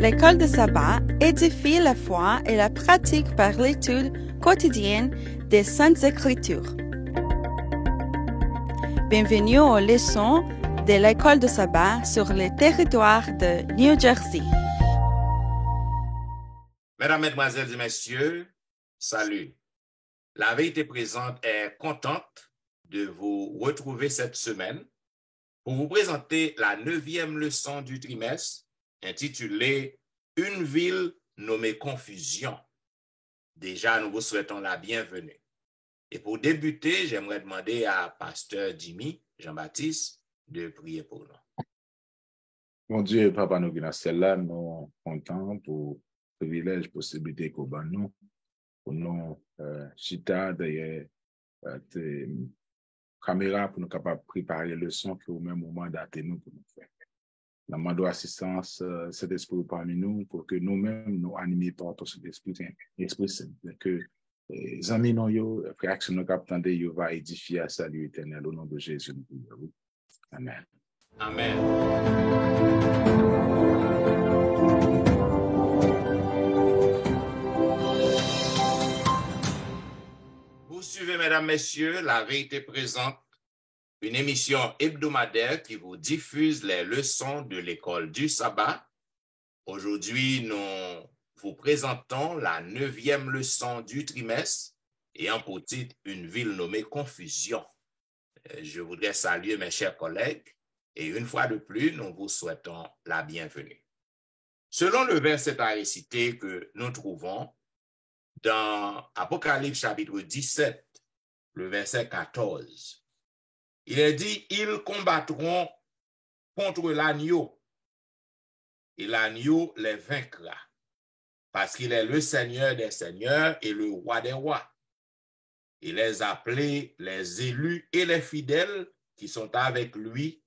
L'école de sabbat édifie la foi et la pratique par l'étude quotidienne des Saintes Écritures. Bienvenue aux leçons de l'école de sabbat sur le territoire de New Jersey. Mesdames, Mesdemoiselles et Messieurs, salut. La Vérité Présente est contente de vous retrouver cette semaine pour vous présenter la 9e leçon du trimestre intitulée « Une ville nommée Confusion ». Déjà, nous vous souhaitons la bienvenue. Et pour débuter, j'aimerais demander à Pasteur Jimmy Jean-Baptiste de prier pour nous. Mon Dieu, Papa, nous sommes là, nous sommes contents pour le privilège, possibilité qu'on a nous, pour nous, chita derrière tes caméras, pour nous capables de préparer les leçons que vous-même vous mandatez nous pour nous faire. Nous demandons assistance, cet esprit parmi nous, pour que nous-mêmes nous animés par tout cet esprit saint, que les amis nous, frères qui nous captent, va édifier à salut éternel au nom de Jésus. Amen. Amen. Vous suivez, mesdames, messieurs, La Vérité Présente, une émission hebdomadaire qui vous diffuse les leçons de l'école du sabbat. Aujourd'hui, nous vous présentons la 9e leçon du trimestre et en pour titre « Une ville nommée Confusion ». Je voudrais saluer mes chers collègues et une fois de plus, nous vous souhaitons la bienvenue. Selon le verset à réciter que nous trouvons dans Apocalypse chapitre 17, le verset 14, il est dit, ils combattront contre l'agneau et l'agneau les vaincra parce qu'il est le Seigneur des seigneurs et le roi des rois. Et les appelés, les élus et les fidèles qui sont avec lui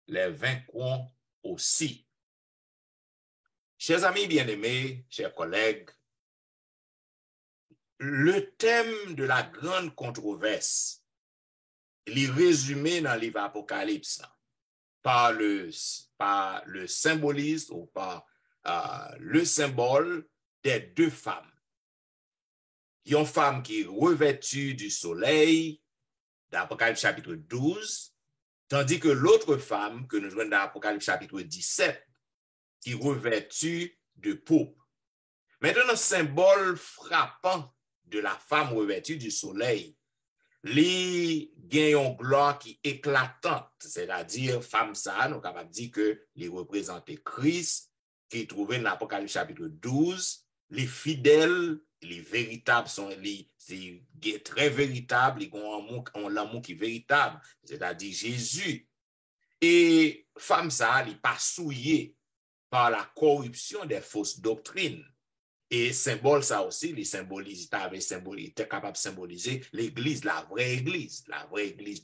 les vaincront aussi. Chers amis bien-aimés, chers collègues, le thème de la grande controverse, il est résumé dans le livre Apocalypse par le symbolisme ou par le symbole des deux femmes. Il y a une femme qui est revêtue du soleil, dans Apocalypse chapitre 12, tandis que l'autre femme que nous jouons dans Apocalypse chapitre 17, qui est revêtue de pourpre. Maintenant, le symbole frappant de la femme revêtue du soleil, li gagne une gloire qui est éclatante, c'est-à-dire femme ça, nous sommes capables de dire que les représenter Christ, qui est trouvé dans l'Apocalypse chapitre 12, les fidèles, les véritables sont les très véritables, ils ont l'amour qui est véritable, c'est-à-dire Jésus. Et femme ça, il n'est pas souillé par la corruption des fausses doctrines. Et symbole ça aussi, il était capable de symboliser l'église, la vraie église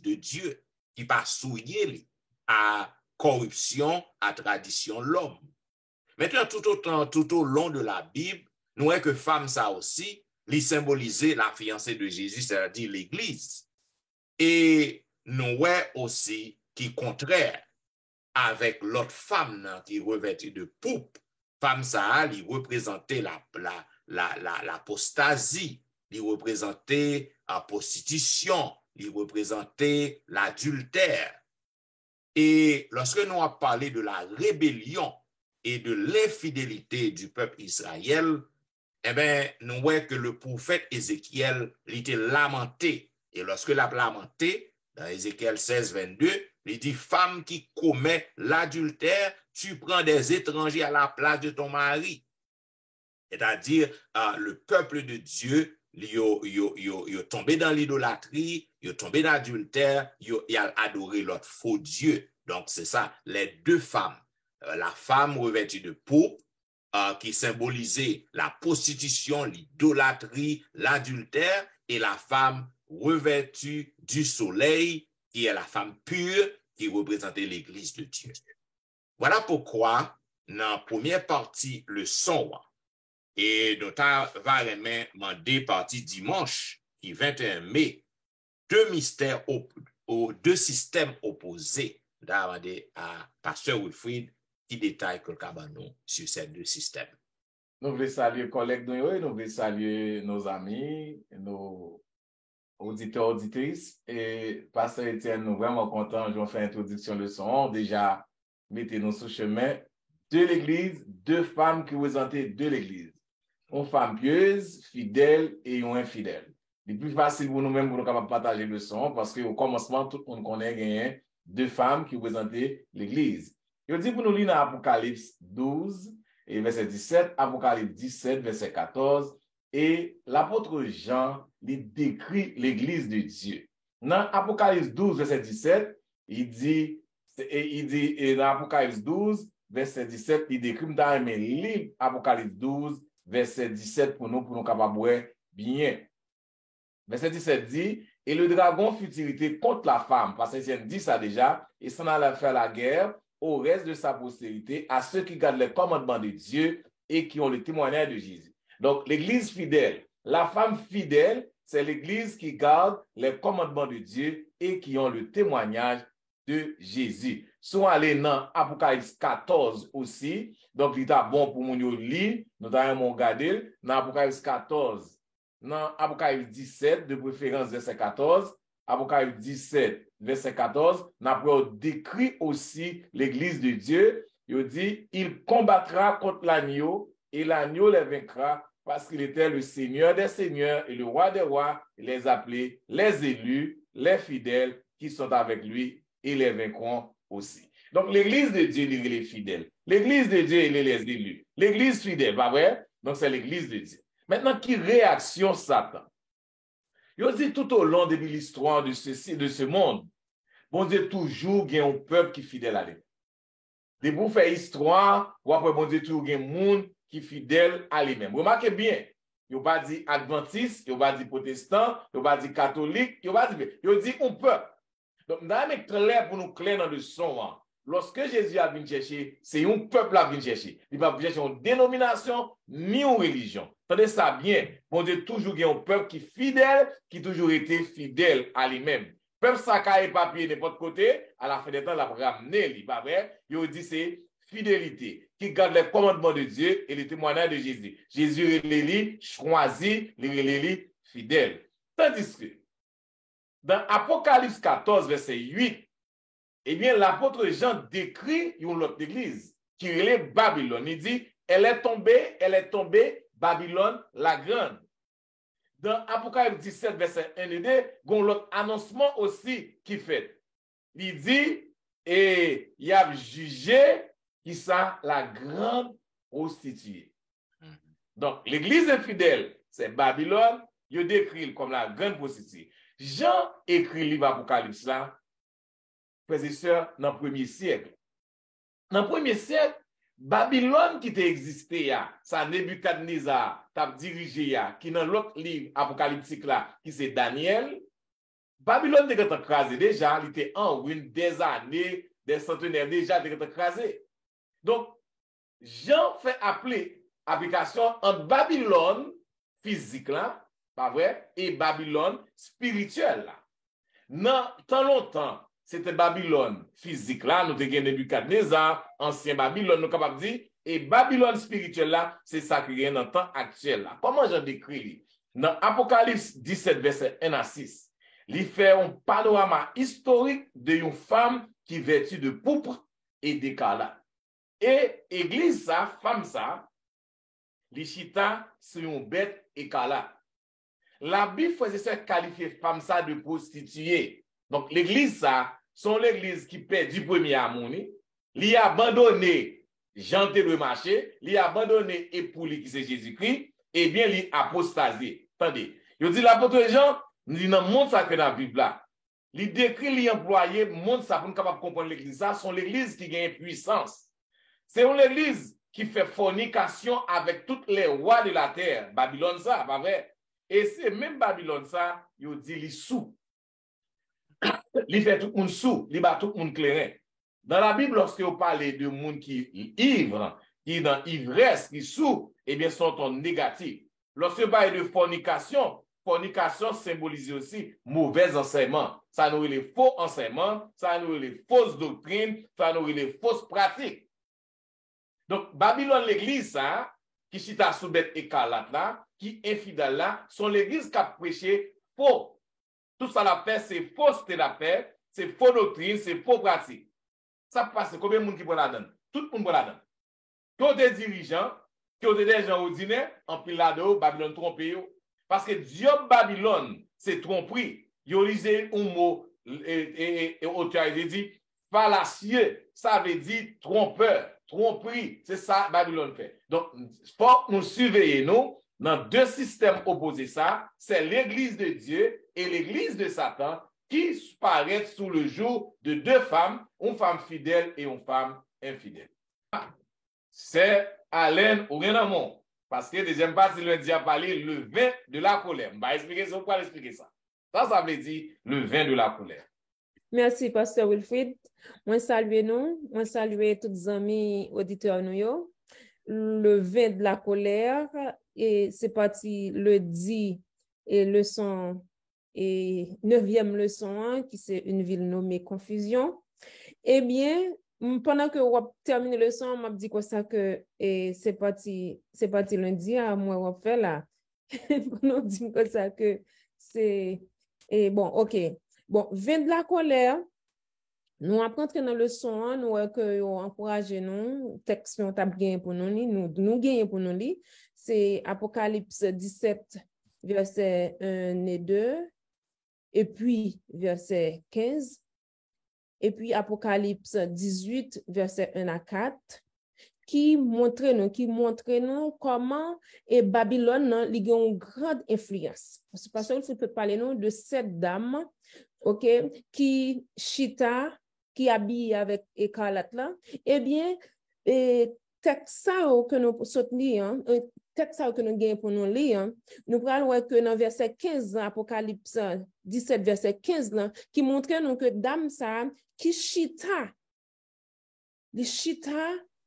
de Dieu, qui pas souillée à corruption, à tradition l'homme. Maintenant, tout au long de la Bible, nous voyons que femme ça aussi, il symbolisait la fiancée de Jésus, c'est-à-dire l'église. Et nous voyons aussi qui contraire avec l'autre femme qui revêtue de pourpre. Femme ça, il représentait l'apostasie, il représentait la prostitution, il représentait l'adultère. Et lorsque nous avons parlé de la rébellion et de l'infidélité du peuple Israël, eh bien, nous voyons que le prophète Ézéchiel était lamenté. Et lorsque il a lamenté, dans Ézéchiel 16, 22, il dit, femme qui commet l'adultère, tu prends des étrangers à la place de ton mari. C'est-à-dire, le peuple de Dieu, il est tombé dans l'idolâtrie, il est tombé dans l'adultère, il a adoré l'autre faux Dieu. Donc, c'est ça, les deux femmes. La femme revêtue de pourpre, qui symbolisait la prostitution, l'idolâtrie, l'adultère, et la femme revêtue du soleil, qui est la femme pure, qui représentait l'église de Dieu. Voilà pourquoi, dans la première partie, le son, et nous va demander partie dimanche, qui 21 mai, deux systèmes opposés. Nous demandé à Pasteur Wilfrid qui détaille que le cabanon sur ces deux systèmes. Nous voulons saluer les collègues, nous voulons saluer nos amis, nos auditeurs, auditrices. Et Pasteur Etienne, nous sommes vraiment contents. J'ai fait introduction de son. Déjà, mettez-nous sur le chemin de l'Église, deux femmes qui représentaient de l'Église. Une femme pieuse, fidèle et une infidèle. C'est plus facile pour nous-mêmes pour nous capables de partager le son parce qu'au commencement, tout le monde connaît gagné deux femmes qui représentaient l'Église. Je dis pour nous lire dans Apocalypse 12 et verset 17, Apocalypse 17, verset 14, et l'apôtre Jean il décrit l'Église de Dieu. Dans Apocalypse 12, verset 17, il dit, et dans Apocalypse 12, verset 17, il décrit dans un livre Apocalypse 12, verset 17 pour nous capables de voir bien. Verset 17 dit, et le dragon fut irrité contre la femme, parce qu'il dit ça déjà, et s'en allait faire la guerre au reste de sa postérité, à ceux qui gardent les commandements de Dieu et qui ont le témoignage de Jésus. Donc, l'Église fidèle, la femme fidèle, c'est l'Église qui garde les commandements de Dieu et qui ont le témoignage de Jésus. Soit allés dans Apocalypse 14 aussi, donc il est bon pour nous lire, nous avons regardé dans Apocalypse 14, dans Apocalypse 17, de préférence verset 14, Apocalypse 17, verset 14, nous avons décrit aussi l'Église de Dieu. Il dit, il combattra contre l'agneau et l'agneau les vaincra parce qu'il était le Seigneur des seigneurs et le roi des rois, les appelés, les élus, les fidèles qui sont avec lui et les vaincront aussi. Donc, l'Église de Dieu, il est les fidèles. L'Église de Dieu, il est les élus. L'Église fidèle, pas vrai? Donc, c'est l'Église de Dieu. Maintenant, qui réaction Satan? Il dit tout au long de l'histoire de ce monde, bon Dieu toujours il y a un peuple qui est fidèle à lui. De pour faire histoire, ou après bon Dieu toujours il y a un monde qui est fidèle à lui-même. Remarquez bien, il n'y a pas dit adventiste, il n'y a pas dit protestant, il n'y a pas dit catholique, il n'y a pas dit, il dit un peuple. Donc, dans un clair pour nous clair dans le son, hein, lorsque Jésus a venu chercher, c'est un peuple à venir chercher. Il ne va pas chercher une dénomination ni une religion. Attendez ça bien. Bon Dieu, toujours il y a un peuple qui est fidèle, qui toujours été fidèle à lui-même. Peuple ça et papier n'importe côté, à la fin des temps, il a ramené, il dit c'est fidélité, qui garde les commandements de Dieu et les témoignages de Jésus. Jésus est l'élu, choisi, l'élu fidèle. Tandis que, dans Apocalypse 14, verset 8, eh bien, l'apôtre Jean décrit une autre église qui est Babylone. Il dit, elle est tombée, Babylone la grande. Dans Apocalypse 17, verset 1 et 2, il y a l'autre annoncement aussi qui fait. Il dit, et il a jugé qui ça la grande prostituée. Donc, l'église infidèle, c'est Babylone, il décrit comme la grande prostituée. Jean écrit le livre Apocalypse là, frères et sœurs, dans le premier siècle. Dans le premier siècle, Babylone qui t'a existé, ça Nebuchadnezzar t'a dirigé, qui dans l'autre livre apocalyptique là, qui c'est Daniel, Babylone était écrasé déjà, il était en ruine des années, des centenaires déjà, il était écrasé. Donc, Jean fait appeler application entre Babylone physique là, pas vrai, et Babylone spirituelle là. Non, tant longtemps, c'était Babylone physique là, nous avons Nebuchadnezzar, ancien Babylone, nous sommes capables de dire, et Babylone spirituelle là, c'est ça qui est dans le temps actuel là. Comment j'en décris? Dans Apocalypse 17, verset 1 à 6, il fait un panorama historique d'une femme qui vêtue de pourpre et d'écarlate. Et église ça, femme ça, les chita sur une bête écarlate. La Bible faisait qualifier femme ça de prostituée. Donc l'église ça, sont l'église qui perd du premier amour, il a abandonné Jean le marché, il a abandonné époux qui c'est Jésus-Christ, et bien il a apostasé. Attendez, il dit l'apôtre Jean, il dit dans le monde ça que dans la Bible là, il décrit les employés, le monde ça pour nous capable comprendre l'église ça, sont l'église qui gagne puissance. C'est une église qui fait fornication avec tous les rois de la terre. Babylone ça, pas vrai? Et c'est même Babylone ça, il dit les sous. Il fait tout le monde sous, il bat tout le monde clairin. Dans la Bible, lorsque vous parlez de monde qui est ivre, qui est dans ivresse, qui est sous, eh bien, sont en négatif. Lorsque vous parlez de fornication, fornication symbolise aussi mauvais enseignement. Ça nourrit les faux enseignements, ça nourrit les fausses doctrines, ça nourrit les fausses pratiques. Donc, Babylone, l'église, ça, qui chita sous bête écarlate là, qui infidèle là, sont l'église qui a prêché faux. Tout ça la paix, c'est fausseté la paix, c'est faux doctrine, c'est faux pratique. Ça passe, combien de monde qui prend la donne? Tout le monde prend la donne. Tous des dirigeants, qui ont des gens ordinaires, en pile là-dedans, Babylone trompé. Parce que Dieu Babylone, c'est tromperie. Il a lisé un mot, et auteur, il dit, fallacieux, ça veut dire trompeur, tromperie. C'est ça Babylone fait. Donc, il faut nous surveiller, nous, dans deux systèmes opposés. Ça, c'est l'église de Dieu et l'église de Satan qui paraissent sous le jour de deux femmes, une femme fidèle et une femme infidèle. C'est Alain ou rien d'amour. Parce que deuxième partie, lundi a parlé le vin de la colère. Je vais expliquer ça, pourquoi expliquer ça. Ça veut dire le vin de la colère. Merci, Pasteur Wilfrid. Moi, saluer nous. Moi, saluer tous les amis auditeurs nous. Le vin de la colère, et c'est parti le 10 et leçon, et 9e leçon, hein, qui c'est une ville nommée Confusion. Eh bien, pendant que on termine le leçon, on m'a dit quoi ça que c'est parti lundi à moi on fait là. On dit comme ça que c'est et bon, OK. Bon, vin de la colère. Nous apprenons dans le leçon, hein, nous que encourager nous, texte on t'a gagné pour nous gagner pour nous lire, c'est Apocalypse 17 verset 1 et 2 et puis verset 15. Et puis Apocalypse 18, verset 1 à 4, qui montre nous comment et Babylone a une grande influence. Parce que il faut parler nous de cette dame, OK, qui chita, qui habille avec écarlate là. Eh bien, texte que nous soutenons, texte que nous gagnons pour nous lire, nous parlons que dans verset 15, Apocalypse 17, verset 15, là, qui montre nous que dame ça, qui chita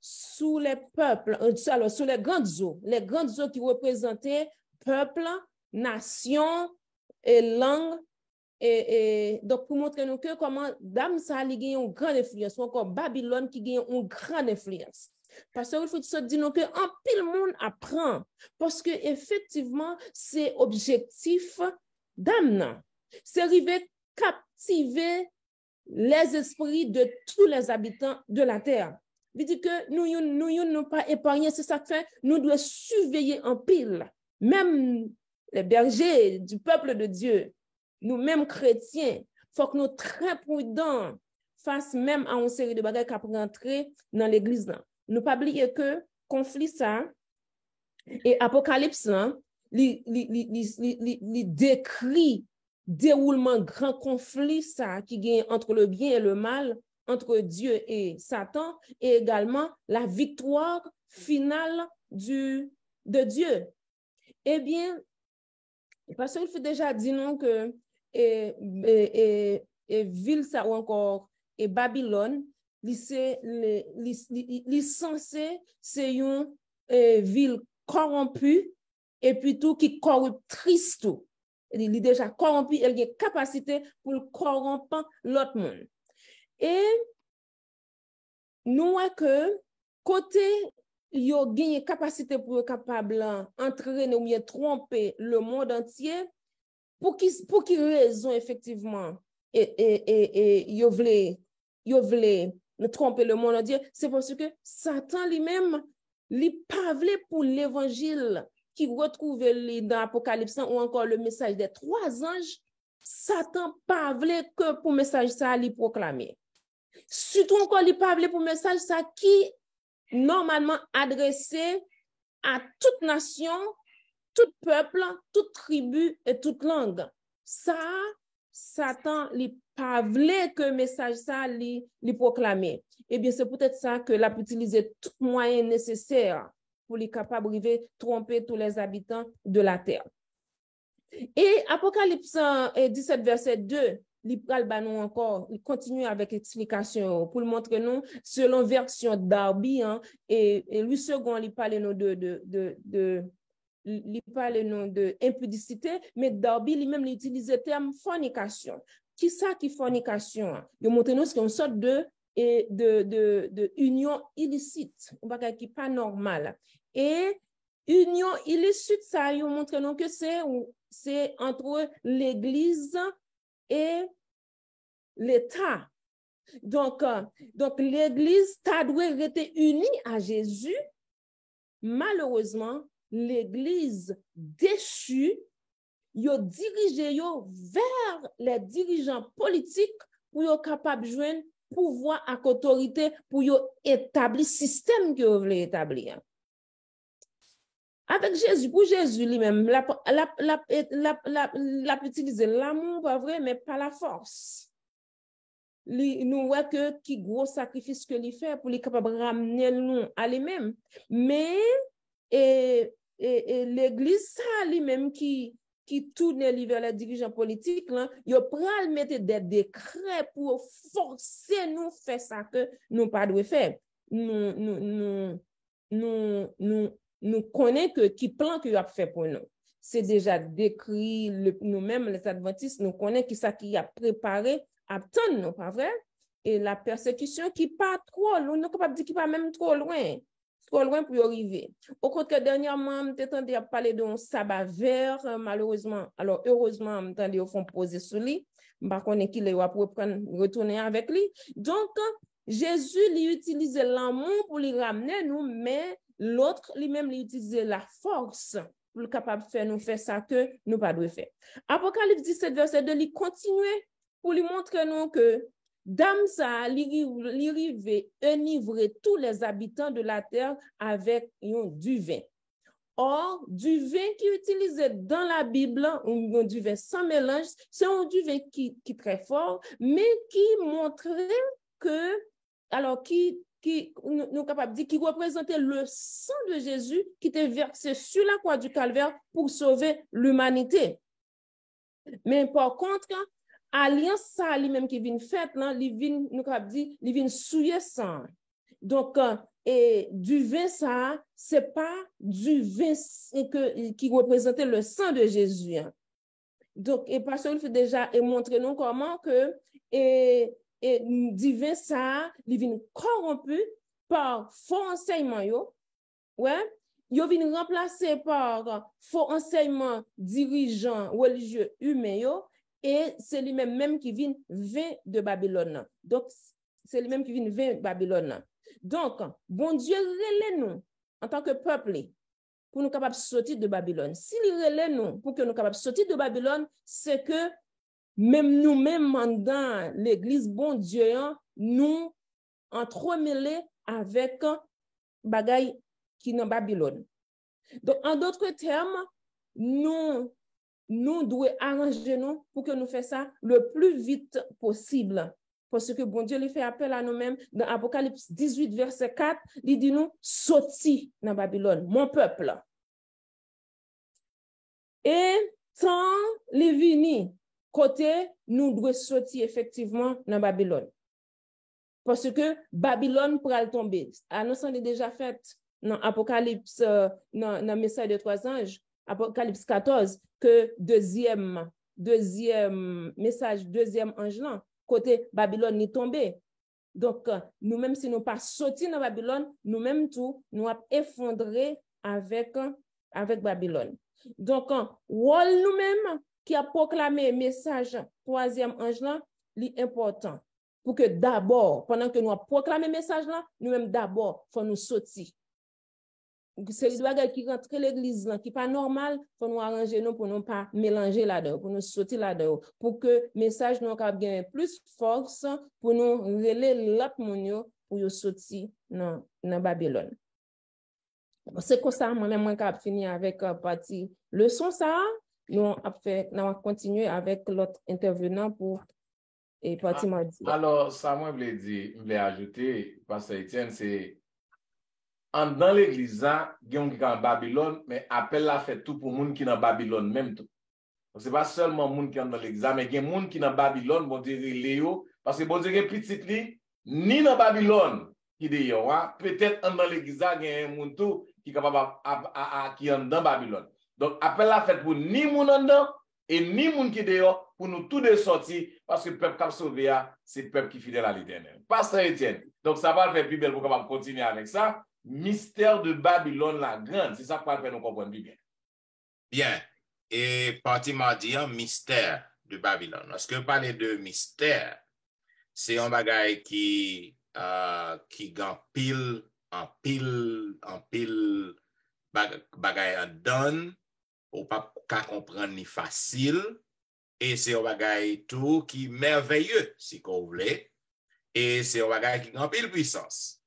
sous les peuples, alors sous les grandes eaux qui représentaient peuple, nation et langue. Et donc, pour montrer nous que comment dame ça a une grande influence, ou encore Babylone qui gagne une grande influence. Parce qu'il faut se dire que en pile monde apprend, parce que effectivement, c'est objectif d'âme. C'est arriver captiver les esprits de tous les habitants de la terre. Il dit que nous ne pas épargner, c'est ça que fait, nous devons surveiller en pile, même les bergers du peuple de Dieu, nous-mêmes chrétiens, il faut que nous très prudents face même à une série de bagages qui rentrer dans l'église. Nous pas oublier que conflit ça et Apocalypse li décrit déroulement grand conflit ça qui gagne entre le bien et le mal, entre Dieu et Satan, et également la victoire finale de Dieu. Eh bien, parce qu'il faut déjà dire non que ville ça ou encore et Babylone, c'est censé c'est une ville corrompue et puis tout qui corruptrice tout. Il est déjà corrompu, il a une capacité pour corrompre l'autre monde. Et nous que côté il a une capacité pour capable entraîner ou bien tromper le monde entier pour qui raison effectivement et il voulait tromper le monde entier, c'est parce que Satan lui-même il pas voulu pour l'évangile qui retrouve dans l'Apocalypse ou encore le message des 3 anges, Satan pas voulu que pour message ça lui proclamer. Surtout encore il pas voulu pour message ça qui normalement adressé à toute nation, tout peuple, toute tribu et toute langue. Ça, Satan lui pas voulu que message ça lui proclamer. Eh bien, c'est peut-être ça que l'a utilisé tout moyen nécessaire pour les capables de tromper tous les habitants de la terre. Et Apocalypse 17, verset 2, il continue avec l'explication pour le montrer nous, selon version Darby, hein, et lui second, il parle nous il parle nous de impudicité, mais Darby lui-même utilise le terme fornication. Qui ça qui fornication? Il montre nous ce qu'on sorte de et de union illicite, ou bagay qui pas normal. Et union illicite, ça y montre non que c'est entre l'Église et l'État. Donc l'Église doit rester unie à Jésus. Malheureusement, l'Église déchue, yo dirige yo vers les dirigeants politiques pour yo capable de joindre pouvoir à autorité pour yo établir système que yo voulez établir. Avec Jésus, pour Jésus lui-même, l'a utilisé l'amour, pas vrai, mais pas la force. Nous voyons que qui gros sacrifice que lui fait pour lui capable de ramener nous à lui-même. Mais l'Église, ça lui-même qui tourne vers les dirigeants politiques, il pral mettre des décrets pour forcer nous faire ça que nous pas devons faire. Nous connaissons que qui plan que a fait pour nous. C'est déjà décrit, nous-mêmes, les adventistes, nous connaissons qui ça qui a préparé à attendre nous, pas vrai? Et la persécution qui pas trop, nous ne pouvons pas dire qui pas même trop loin pour arriver. Au contraire, dernièrement, je t'entendais parler d'un sabbat vert, malheureusement. Alors, heureusement, je t'entendais au fond poser sur lui. Par contre, qu'il va retourner avec lui. Donc, Jésus lui utilisait l'amour pour lui ramener nous, mais l'autre lui-même lui utilisait la force pour le capable de faire nous faire ça que nous pas devons faire. Apocalypse 17, verset 2, il continue pour lui montrer nous que Dame ça, li rive enivrer tous les habitants de la terre avec du vin. Or, du vin qui est utilisé dans la Bible, du vin sans mélange, c'est un du vin qui est très fort, mais qui montrait que, alors, nous capables de dire, qui représentait le sang de Jésus qui était versé sur la croix du Calvaire pour sauver l'humanité. Mais par contre, alliance ça lui-même qui vient fait là, nous cap dit, il vient souiller sang. Donc et du vin ça, c'est pas du vin qui représentait le sang de Jésus. Donc et pasteur il déjà montré nous comment que et du vin ça, il vient corrompu par faux enseignement yo. Ouais, yo vient remplacé par faux enseignement dirigeants religieux humains yo. Et c'est lui-même qui vient vin de Babylone. Donc, c'est lui-même qui vient vin de Babylone. Donc, bon Dieu relève nous en tant que peuple pour nous capables de sortir de Babylone. S'il relève nous pour que nous capables de sortir de Babylone, c'est que même nous-mêmes dans l'église, bon Dieu, nous entremêlés avec bagaille qui est dans Babylone. Donc, en d'autres termes, nous devons arranger nous pour que nous fassions ça le plus vite possible. Parce que bon Dieu lui fait appel à nous-mêmes dans Apocalypse 18, verset 4, il dit nous, sortis dans Babylone, mon peuple. Et tant les vini, côté, nous devons sortir effectivement dans Babylone. Parce que Babylone pourra tomber. Annonce est déjà faite dans Apocalypse, dans le message de 3 anges, Apocalypse 14, que deuxième message, deuxième ange là, côté Babylone est tombé. Donc, nous-mêmes, si nous pas sortis dans Babylone, nous-mêmes tout, nous avons effondré avec Babylone. Donc, nous-mêmes qui a proclamé message troisième ange là, l'important. Pour que d'abord, pendant que nous avons proclamé message là, nous-mêmes d'abord, faut nous sortir. C'est le bagage qui rentre l'église là, qui pas normal, faut nous arranger nous pour nous pas mélanger là-dedans, pour nous sortir là-dedans, pour que message nous capable gagner plus force pour nous relayer l'autre monde pour yo sortir dans Babylone. C'est comme ça moi capable finir avec partie leçon ça, nous va continuer avec l'autre intervenant pour et partie mardi. Alors ça moi je voulais ajouter pasteur Etienne, c'est dans l'église, il y a un qui est en Babylone, mais appel la fait tout pour les gens qui sont dans Babylone même tout. Ce n'est pas seulement les gens qui sont dans l'église, mais il y a des gens qui sont dans Babylone, bon Dieu, Léo, parce que bon Dieu, petit ni dans Babylone qui est peut-être dans l'église, il y a des gens qui sont dans Babylone. Donc, appel la fait pour ni les gens dedans, et ni moun qui dehors pour nous tous de sortir parce que le peuple qui a sauvé, c'est le peuple qui est fidèle à l'Éternel. Pasteur Etienne. Donc ça va faire plus belle pour qu'on continuer avec ça. Mystère de Babylone la grande, c'est ça qu'on va faire nous comprendre bien. Bien. Et partie mardi, mystère de Babylone. Lorsque vous parlez de mystère, c'est un bagage qui gagne en pile bagay en donne, ou pas qu'à comprendre ni facile, et c'est un bagay tout qui merveilleux, si vous voulez, et c'est un bagay qui gagne pile puissance.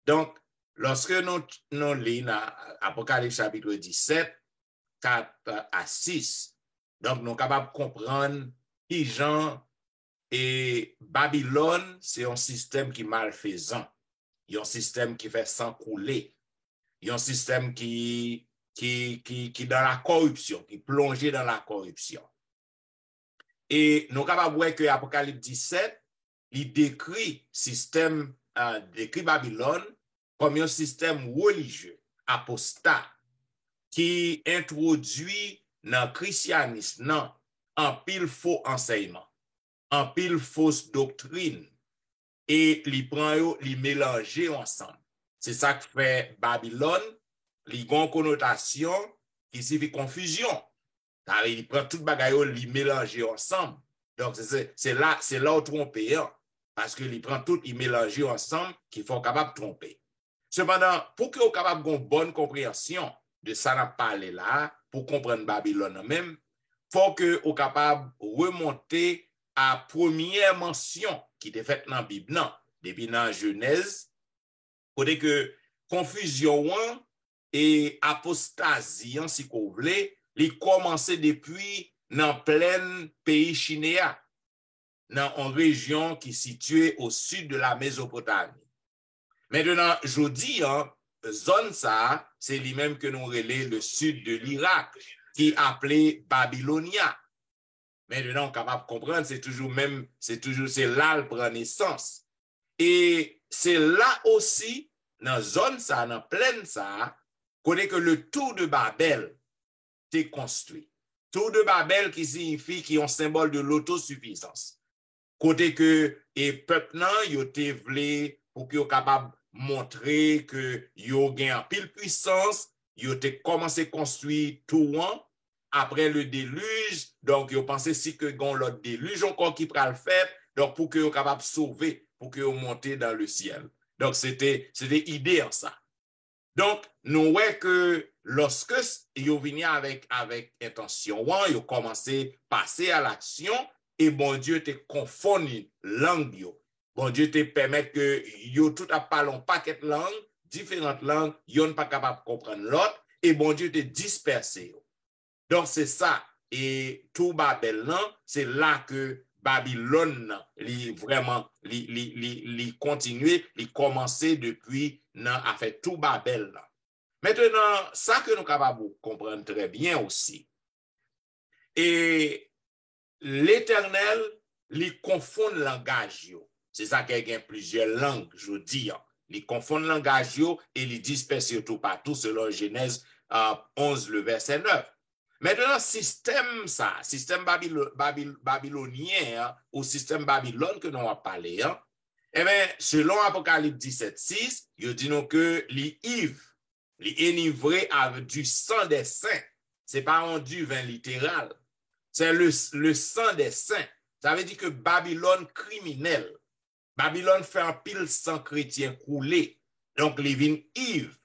Donc, lorsque nous lisons Apocalypse chapitre 17, 4 à 6, donc nous sommes capables de comprendre qui Jean et Babylone, c'est un système qui est malfaisant, il y a un système qui fait sang couler. Il y a un système qui dans la corruption, qui plongé dans la corruption. Et nous sommes capables de voir que Apocalypse 17, il décrit Babylone comme un système religieux, apostat, qui introduit dans le christianisme en pile faux enseignement, en pile fausse doctrine, et les mélanger ensemble. C'est ça que fait Babylone, il y a une connotation qui signifie confusion. Il prend tout le bagage, il mélange ensemble. Donc, c'est là où tromper, parce qu'il prend tout, il mélange ensemble, qu'il faut capable de tromper. Cependant, pour que vous capable d'avoir une bonne compréhension de ça n'a parlé là, pour comprendre Babylone même, il faut que vous capable de remonter à la première mention qui était faite dans la Bible, depuis dans Genèse, côté que confusion et apostasie, si vous voulez, il commençait depuis dans plein pays chinéa, dans une région qui est située au sud de la Mésopotamie. Maintenant, je dis, zone ça, c'est lui-même que nous relais le sud de l'Irak, qui est appelé Babylonia. Maintenant, on est capable de comprendre, c'est là le prend naissance. Et c'est là aussi, dans zone ça, dans plaine ça, qu'on est que le tour de Babel est construit. Tour de Babel qui signifie qui est un symbole de l'autosuffisance. Côté que et peuple nan yo te vle pour que yo capable montrer que yo gen pile puissance, yo te commencé construire tout après le déluge, donc yo pensé si que gon l'autre déluge encore qui pral faire, donc pour que yo capable sauver, pour que yo monter dans le ciel. Donc c'était idée en ça. Donc nous voyons que lorsque yo vini avec intention, yo commencé passer à l'action et bon Dieu te confond langue yo. Bon Dieu te permet que yo tout a parlé un paquet de langues, différentes langues, yo ne pas capable de comprendre l'autre et bon Dieu te dispersé. Donc c'est ça et tout Babel c'est là que Babylone vraiment continuer, commencer depuis a fait tout Babel là. Maintenant, ça que nous sommes capables de comprendre très bien aussi. Et l'Éternel, il confond le langage. C'est ça qu'il y a plusieurs langues, je dis. Il confond le langage et il disperse tout partout selon Genèse 11, le verset 9. Maintenant, système babylonien ou système Babylone que nous avons parlé, eh bien, selon Apocalypse 17, 6, il dit nous que l'ivre, l'enivré avec du sang des saints. Ce n'est pas un du vin littéral. C'est le sang des saints. Ça veut dire que Babylone criminel. Babylone fait un pile sang chrétien coulé. Donc, les vins ivres.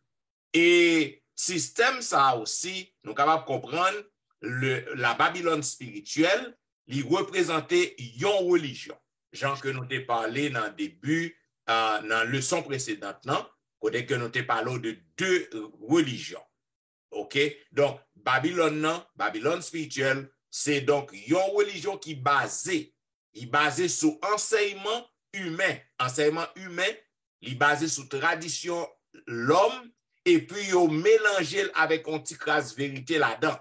Et système ça aussi, nous sommes capables de comprendre la Babylone spirituelle, il représentait une religion. Jean que nous t'ai parlé dans le début, dans la leçon précédente, côté que nous t'ai parlé de deux religions. OK? Donc, Babylone spirituelle, c'est donc une religion qui est basée sur enseignement humain. Enseignement humain, il est basé sur tradition l'homme et puis il mélangé avec une petite crasse vérité là-dedans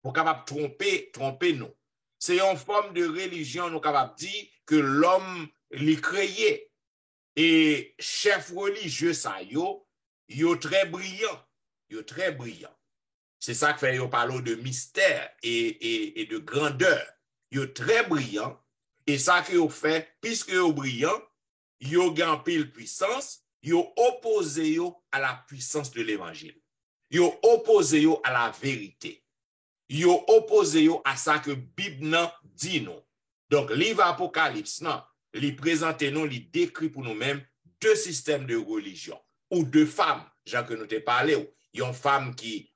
pour capable tromper nous. C'est une forme de religion nous capable dire que l'homme l'y créé et chef religieux ça yo très brillant. C'est ça que fait yo parle de mystère et de grandeur. Yo très brillant et ça que yo fait puisque yo brillant, yo gagne pile puissance, yo opposé yo à la puissance de l'évangile. Yo opposé yo à la vérité. Yo opposé yo à ça que Bible nan dit non. Donc livre Apocalypse nan, li présente nous, li décrit pour nous-mêmes deux systèmes de religion ou deux femmes, Jean que nous t'ai parlé, une femme qui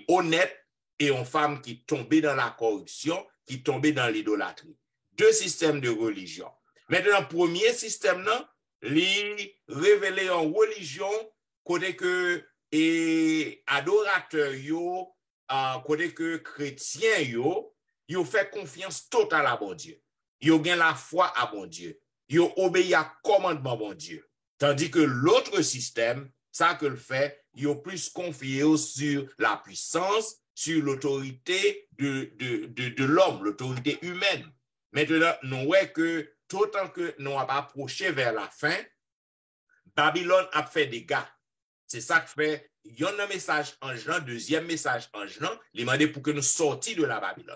honnête et une femme qui tombait dans la corruption, qui tombait dans l'idolâtrie. Deux systèmes de religion. Maintenant, premier système nan, li révélé en religion côté que et adorateur yo, côté que chrétien yo fait confiance totale à bon Dieu. Yo gen la foi à bon Dieu. Yo obéit à commandement bon Dieu. Tandis que l'autre système, ça que le fait, yo plus confié sur la puissance, sur l'autorité de l'homme, l'autorité humaine. Maintenant, nous voyons que tout autant que nous avons approché vers la fin, Babylone a fait des dégâts. C'est ça que fait, il y a un message en Jean, deuxième message en Jean, il demandé pour que nous sortions de la Babylone.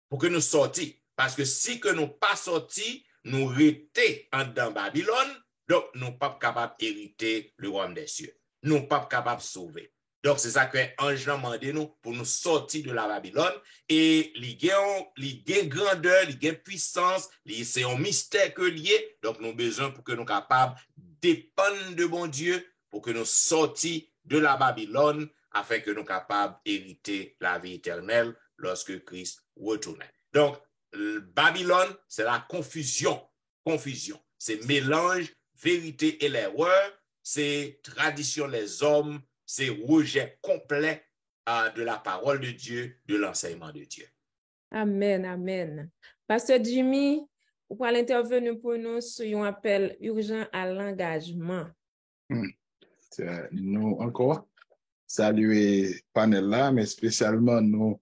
Pour que nous sortions. Parce que si que nous pas sortis, nous restions dans Babylone, donc nous ne sommes pas capables d'hériter le royaume des cieux. Nous ne sommes pas capables de sauver. Donc c'est ça que Ange a demandé nous pour nous sortir de la Babylone. Et il y a grandeur, il y a puissance, c'est un mystère que lié. Donc nous avons besoin pour que nous soyons capables de dépendre de bon Dieu, pour que nous sortions de la Babylone, afin que nous soyons capables d'hériter la vie éternelle lorsque Christ retourne. Donc, Babylone, c'est la confusion. Confusion. C'est mélange, vérité et l'erreur. C'est tradition des hommes. C'est rejet complet de la parole de Dieu, de l'enseignement de Dieu. Amen, amen. Pasteur Jimmy, vous pouvez intervenir pour nous sur un appel urgent à l'engagement. Nous encore saluer panel là, mais spécialement nous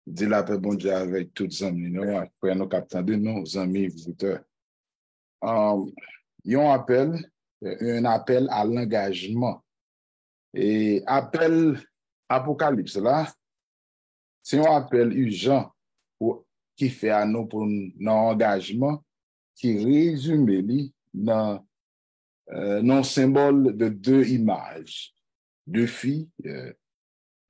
dire la paix bon Dieu avec tous les amis, nous, après nos capteurs de nos amis visiteurs. Il y a un appel à l'engagement. Et appel Apocalypse là, c'est un appel urgent qui fait à nous pour notre engagement, qui résume dans non symbole de deux images, deux filles,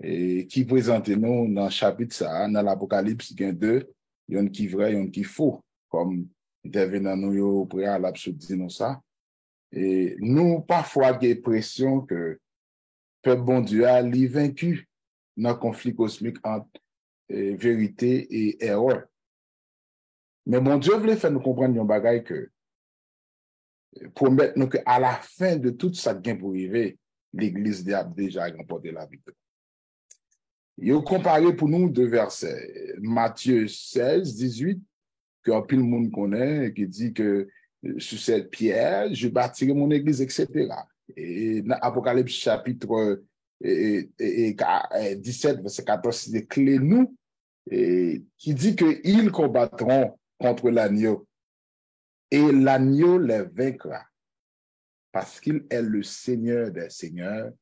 et qui présentent nous dans le chapitre ça, dans l'Apocalypse, il y a deux, il y en a qui vrai, il y en a qui faux, comme intervenant nous au préalable sur nous ça. Et nous, parfois, j'ai l'impression que peuple bon Dieu a vaincu dans le conflit cosmique entre vérité et erreur. Mais bon Dieu voulait faire nous comprendre un bagage que promettre nous qu'à la fin de tout ça qui vient pour arriver, l'Église a déjà remporté la victoire. Il a comparé pour nous deux versets. Matthieu 16, 18, que pile le monde connaît, qui dit que sur cette pierre, je bâtirai mon Église, etc. Et dans Apocalypse chapitre 17, verset 14, c'est des clés nous, qui dit qu'ils combattront contre l'agneau. Et l'agneau les vaincra, parce qu'il est le Seigneur des seigneurs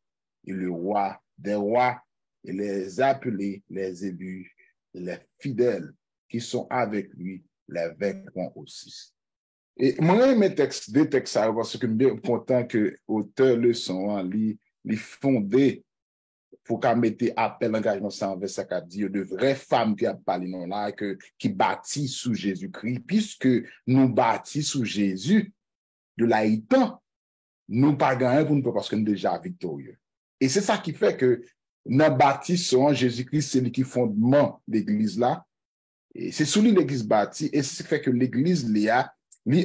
et le roi des rois, et les appelés, les élus, les fidèles qui sont avec lui, les vaincront aussi. Et moi, mes textes, deux textes, parce que je suis bien content que l'auteur le sont, les fondés pour qu'on mette appel engagement sans verset 4 dit de vraies femmes qui a parlé non là qui bâtissent sous Jésus-Christ, puisque nous bâtissons sous Jésus de l'haïtan, nous pas gagner pour nous parce que nous déjà victorieux. Et c'est ça qui fait que nous bâtissons Jésus-Christ, c'est le fondement de l'église là. Et c'est sous lui l'église bâtie, et c'est ce qui fait que l'église a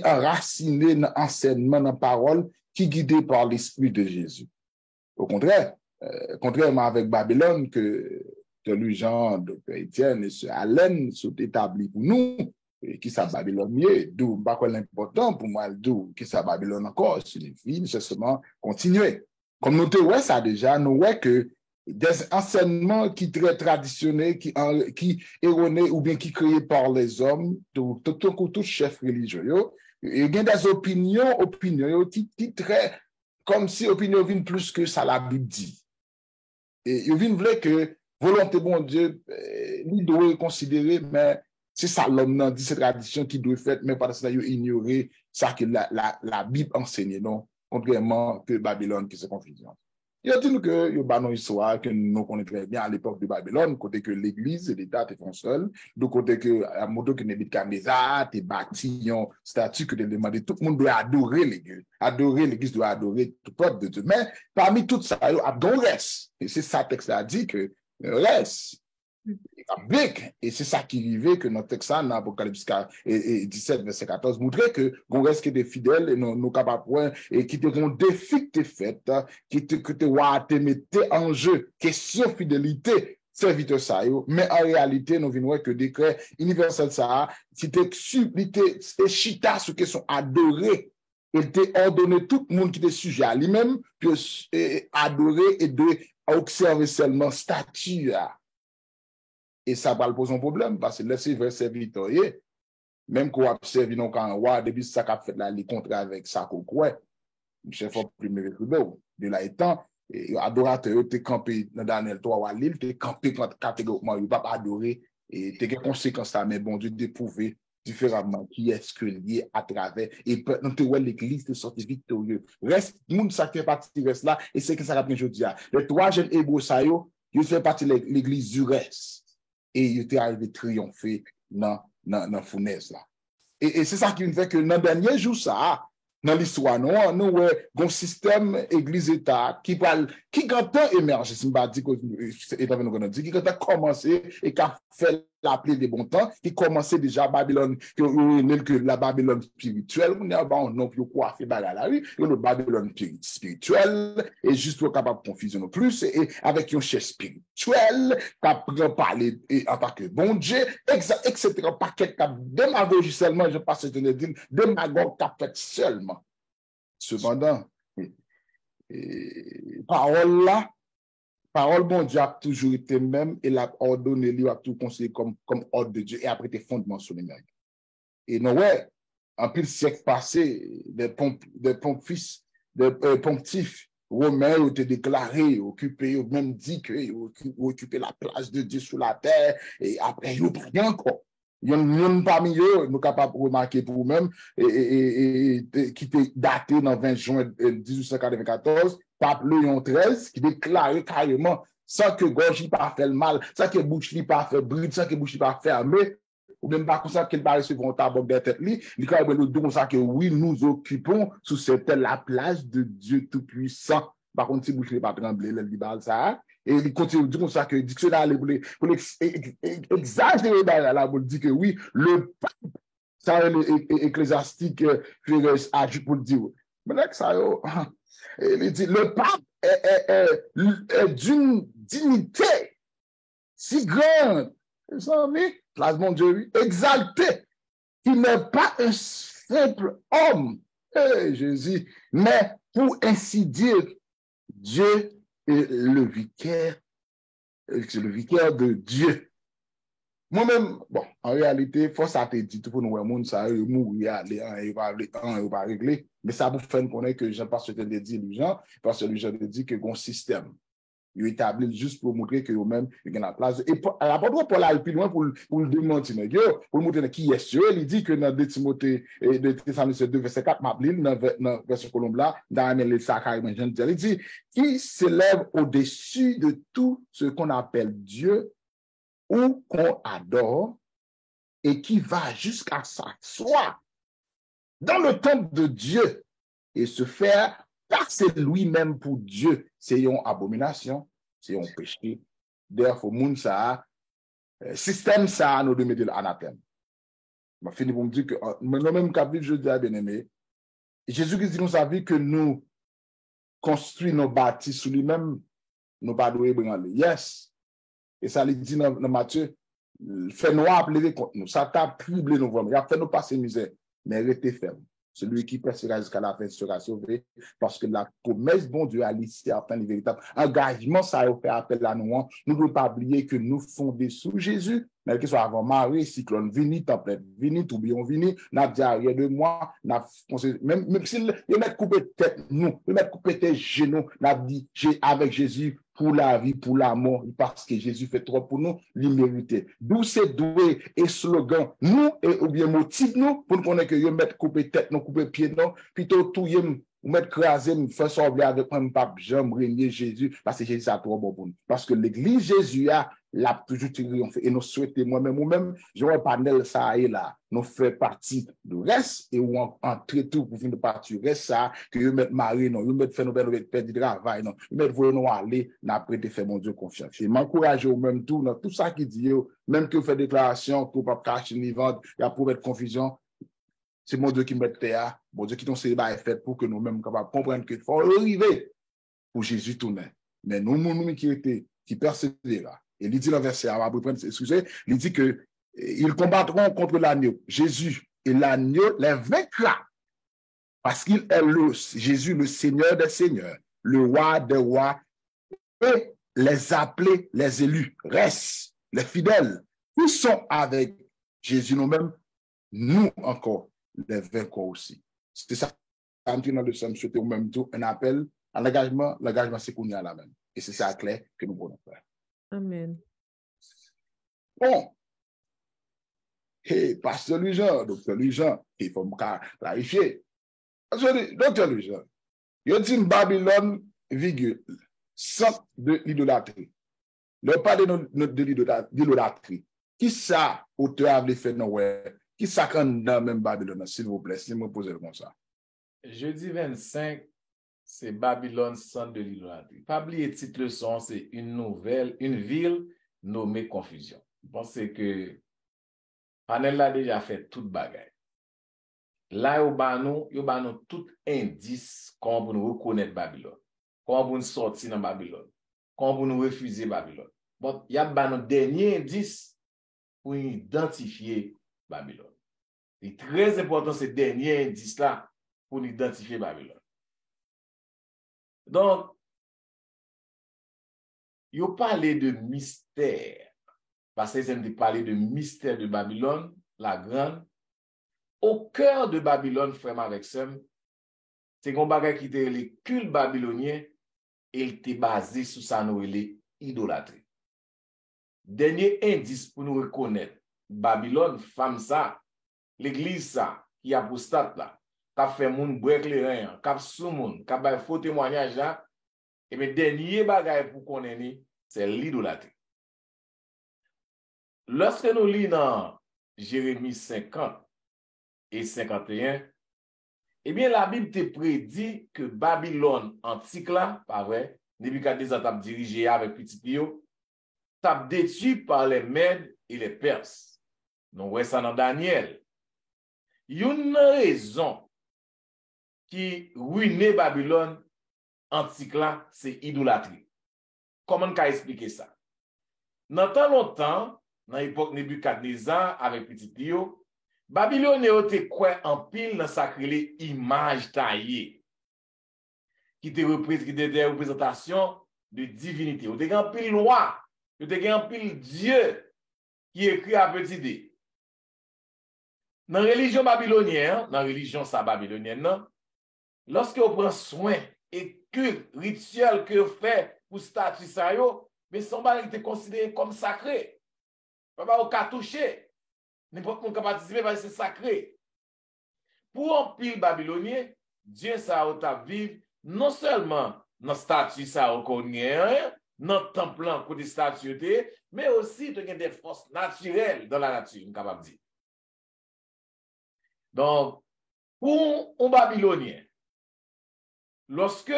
enraciné dans l'enseignement, dans la parole qui est guidée par l'esprit de Jésus. Au contraire, contrairement avec Babylone, que lui Jean, Dr. Étienne et Sœur Allen sont établis pour nous, et qui ça Babylone mieux, d'où pas quoi l'important pour moi, d'où qui ça Babylone encore, sur les filles, justement, continuer. Comme nous te voyons ça déjà, nous voyons que des enseignements qui très traditionnels, qui erronés ou bien qui créés par les hommes, tout chef religieux, il y a des opinions qui très, comme si opinion viennent plus que ça la Bible dit. Et il vient que volonté bon Dieu, il doit considérer, mais c'est ça l'homme dans cette tradition qui doit faire, mais par ça, il ignorer ça que la Bible enseigne, non, contrairement que Babylone qui se confusion. Il a dit nous que il y a une histoire que nous connaissons très bien à l'époque de Babylone, côté que l'Église et l'État étaient seuls, de côté que à moto que Nebuchadnezzar t'es bâti un statut que de demander tout le monde doit adorer l'Église doit adorer tout peuple de Dieu. Mais parmi tout ça, il y a un reste. Et c'est ça le texte a dit que le reste. Et c'est ça qui arrivait que notre texte dans Apocalypse 17, verset 14, montrait que on reste que des fidèles et nous capables et qui te ont défi que fait, que te mettre en jeu, question fidélité, serviteur ça, mais en réalité, nous venons que décret universel ça, si t'es supplité, et chita ce qui sont adorés. Il t'a ordonné tout le monde qui était sujet à lui-même, puis adorer et de observer seulement statut. Et ça va poser un problème parce que laissez vers serviteur, même qu'on observe non quand on depuis ça qu'a fait là les contrats avec ça quoi, chef premier de là étant adorateur t'es campé dans Daniel 3 à l'île t'es campé catégoriquement il pas adorer et t'es conséquences ça mais bon Dieu d'éprouver différemment qui est-ce que lié à travers et nous te voit l'église de sortir victorieux reste monde ça fait partie reste là et c'est que ça va bien aujourd'hui les trois jeunes hébreux ça yo ils fait partie de l'église du reste et il était arrivé triompher dans fournaise là. Et c'est ça qui fait que dans le dernier jour ça, dans l'histoire, nous avons un système église-état qui quand émerge, si je dis que qui quand commencé et qui a fait l'appeler des bons temps, qui commençait déjà Babylone, que la Babylone spirituelle, on a un nom plus quoi fait bagarre là, le Babylone spirituelle, et juste pour capable de confusion plus, et avec un chef spirituel, qui a parlé en tant que bon Dieu, etc. Paquet de démagogie seulement, je passe à te dire, démagogue qui a fait seulement. Cependant, parole bon Dieu a toujours été même et l'a ordonné, lui a tout conseillé comme ordre de Dieu et après tes fondements sur les mers. Et non, ouais, en plus siècle passé, des pontifs romains ont été déclarés, occupés, ont même dit qu'ils occupaient la place de Dieu sur la terre et après, ils n'ont pas rien encore. Il y a un parmi eux, nous sommes capables de remarquer pour nous-mêmes, qui était daté dans 20 juin 1894, pape Léon XIII, qui déclarait carrément, sans que gorge n'y pas fait le mal, sans que bouche n'y pas fait bride, sans que bouche n'y pas fermé, ou même pas comme ça qu'il va recevoir un tabac de tête, il dit comme ça que oui, nous occupons sous cette la place de Dieu Tout-Puissant. Par contre, si bouche n'est pas tremblé, le libéral ça, et il continue de dire comme ça que le dictionnaire pour exagérer là, pour dire que oui, le pape, ça ecclésiastique ajoute pour dire. Mais là, ça, il dit, le pape est d'une dignité si grande, place mon Dieu, exalté, qu'il n'est pas un simple homme, Jésus, mais pour ainsi dire, Dieu est le vicaire de Dieu. Moi-même, bon, en réalité, force à te dire, tout pour nous, le monde, ça, mourir, il va régler, mais ça vous fait connaître que Jean, parce que je te dis, les gens, parce que les gens te disent que un système, il établit juste pour montrer que eux-mêmes, ils ont la place. Et l'apôtre Paul a plus loin pour le démentir, pour montrer qui est Dieu. Il dit que dans 2 Timothée, 2 verset 4, dans verset colombe là, dans les sacrés, il dit, qui s'élève au-dessus de tout ce qu'on appelle Dieu ou qu'on adore et qui va jusqu'à s'asseoir dans le temple de Dieu et se faire passer lui-même pour Dieu, c'est une abomination, c'est un péché. D'ailleurs, il faut ça, système ça, nous devons mettre l'anathème. Je vais finir pour me dire que, dans le même chapitre, je dis à bien-aimé, Jésus-Christ dit dans sa vie que nous construisons nos bâtis sur lui-même, nous pas devons branler. Yes. Et ça, il dit dans Matthieu, fait noir pleurer contre nous, ça t'a criblé nous vraiment, il a fait nous passer misère, mais restez ferme. Celui qui persistera jusqu'à la fin sera sauvé, parce que la promesse, bon Dieu, a listé afin le véritable engagement, ça a fait appel à nous. Nous ne devons pas oublier que nous fondés sous Jésus, mais que ce soit avant Marie, cyclone, vini, tempête, vini, tourbillon, vini, n'a dit arrière de moi, même si il met coupé tête, nous, il met coupé tête genoux, n'a dit, avec Jésus, pour la vie, pour la mort, parce que Jésus fait trop pour nous, l'immérité. D'où c'est doué et slogan, nous, ou bien motif nous, pour nous connaître que nous mettre couper tête, nous couper pied, non, plutôt tout, ou mettre crasé, nous faire sauver avec un pape, Jean, régner Jésus, parce que Jésus a trop bon pour nous. Parce que l'église Jésus a, l'a toujours triomphé. Et nous souhaitons, moi-même, ou-même, j'aurais panel ça et là, nous fait partie du reste, et ou entrer tout pour finir partie du reste, ça, que nous mettre mari, non, nous mettre faire nous perdre du travail, non, nous mettre nous aller, n'après de faire mon Dieu confiance. Et m'encourager au même tout, dans tout ça qui dit, même que vous faites déclaration, que vous ne cacher ni vendre, il y a pour mettre confusion, c'est mon Dieu qui met terre, mon Dieu qui nous s'est fait pour que nous-mêmes capables de comprendre qu'il faut arriver pour Jésus tourner. Mais nous qui persévèrent. Et il dit dans le verset, il dit que ils combattront contre l'agneau. Jésus et l'agneau les vaincra. Parce qu'il est Jésus, le Seigneur des seigneurs, le roi des rois, et les appelés, les élus, restent, les fidèles, qui sont avec Jésus nous-mêmes, nous encore, les vainqueurs aussi. C'est ça, quand on a le somme, c'était au même tour, un appel à l'engagement c'est qu'on y a la même. Et c'est ça clair que nous pouvons faire. Amen. Bon. Hey, pasteur Louis-Jean, docteur Louis-Jean, il faut me clarifier. Docteur Louis-Jean, il dit Babylone, virgule, centre de l'idolâtrie. Ne pas de l'idolâtrie. Qui ça, auteur a fait non ouais? Qui ça quand dans même Babylone, s'il vous plaît, si vous me posez comme ça? Jeudi 25, c'est Babylone, centre de l'idolâtrie. Pas oublier le titre leçon, c'est une ville nommée Confusion. Je pense que Panel a déjà fait toute bagaille. Là, il y a tout indice comment nous reconnaître Babylone, comment nous sortir dans Babylone, comment nous refuser Babylone. Bon, il y a un dernier indice pour identifier Babylone. C'est très important ce dernier indice-là pour identifier Babylone. Donc, il a parlé de mystère. Parce qu'ils aiment parler de mystère de Babylone, la grande. Au cœur de Babylone, frère avec Sam, c'est un bagage qui était le culte babylonien et il était basé sur ça, nous, l'idolâtrie. Dernier indice pour nous reconnaître Babylone, femme ça, l'église ça, qui apostate là, qui a fait moun break les reins, qui a sous moun, qui a fait faux témoignage là, et mais dernier bagage pour connaître, c'est l'idolâtrie. Lorsque nous lisons dans Jérémie 50 et 51, eh bien, la Bible te prédit que Babylone antique là, pas vrai, Nebuchadnezzar t'a dirigé avec petit Pio, t'a détruit par les Mèdes et les Perses. Nous voyons ça dans Daniel. Il y a une raison qui ruinait Babylone antique là, c'est idolâtrie. Comment on peut expliquer ça? Dans tant longtemps, dans l'époque Nebuchadnezzar avec petit Pio, Babylone était quoi en pile dans sacré image taillée qui était des représentations de divinité. Ou était en pile loi, ou était en pile Dieu qui écrit à petit d. Dans la religion babylonienne, dans la religion babylonienne, lorsque on prend soin et culte rituel que vous faites pour statut ça yo, mais son bagage était considéré comme sacré. Pas au cas touché. N'importe qui peut participer parce que c'est sacré. Pour un pile babylonien, Dieu ça a vivre non seulement dans le statut ça qu'on est, dans le temple pour des statues, mais aussi des forces naturelles dans la nature, capable de dire. Donc, pour un babylonien, lorsque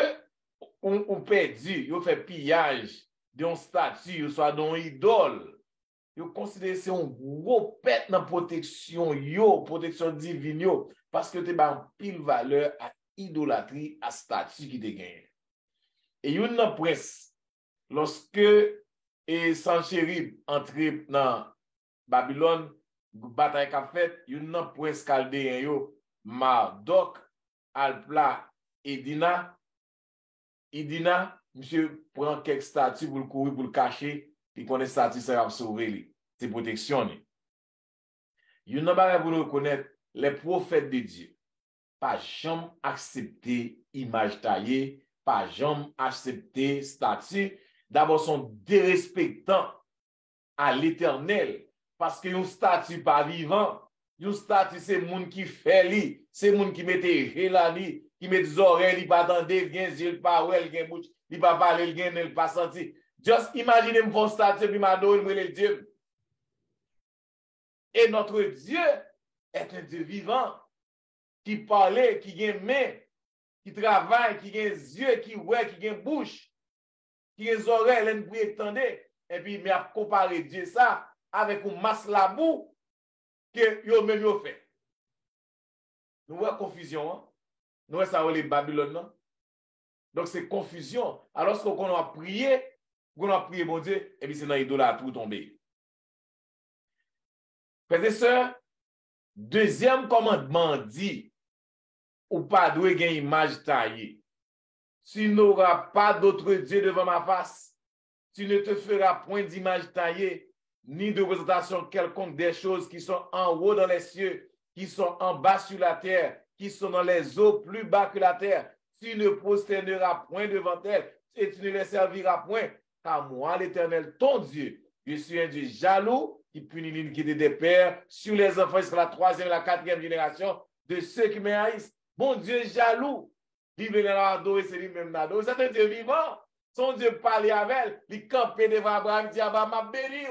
on perdu, on fait pillage d'un statut, soit d'un idole, yo considère c'est un gros pète dans protection divine yo, parce que tu as pile valeur à idolâtrie, à statut qui te gagne. Et une presse, lorsque Sanchérib entre dans Babylone, bataille qu'a fait, une presse chaldéen yo, Marduk, Alpla, Edina, monsieur prend quelques statues pour le courir, pour le cacher, il connaît ça, ça va sauver, c'est protection. Il y a un pour nous reconnaître les prophètes de Dieu. Pas jamais accepter image taillée, pas jamais accepter statut, d'abord sont dérespectants à l'éternel. Parce que un statut pas vivant, un statut c'est moun qui fait li, c'est moun qui mette relani, qui met des oreilles, il pas attendre, il gen yeux, il pas ouais, il gen bouche, il pas parler, il gen il pas senti. Just imaginez me font statut puis m'adore le Dieu. Et notre Dieu est un Dieu vivant qui parle, qui gen main, qui travaille, qui gen yeux, qui ouais, qui gen bouche, qui gen oreilles, l'en pour étendre. Et puis il a comparé Dieu ça avec une masse labou que yo même yo fait. Nous voyons confusion, hein? Nous voyons ça les Babylone, non? Donc c'est confusion. Alors qu'on a prié, bon Dieu, et puis c'est dans l'idolâtrie tout tombé. Frères et sœurs, deuxième commandement dit, ou pas doué gain image taillée. Tu n'auras pas d'autre Dieu devant ma face. Tu ne te feras point d'image taillée, ni de représentation quelconque des choses qui sont en haut dans les cieux, qui sont en bas sur la terre, qui sont dans les eaux plus bas que la terre. Tu ne prosterneras point devant elles et tu ne les serviras point, car moi, l'Éternel, ton Dieu, je suis un Dieu jaloux qui punit l'iniquité des pères sur les enfants jusqu'à la 3e et la 4e génération de ceux qui me haïssent. Bon Dieu jaloux, il veut l'adorer, c'est lui-même l'adorer. C'est un Dieu vivant. Son Dieu parlait avec elle, il campait devant Abraham, il dit Abraham, m'a béni.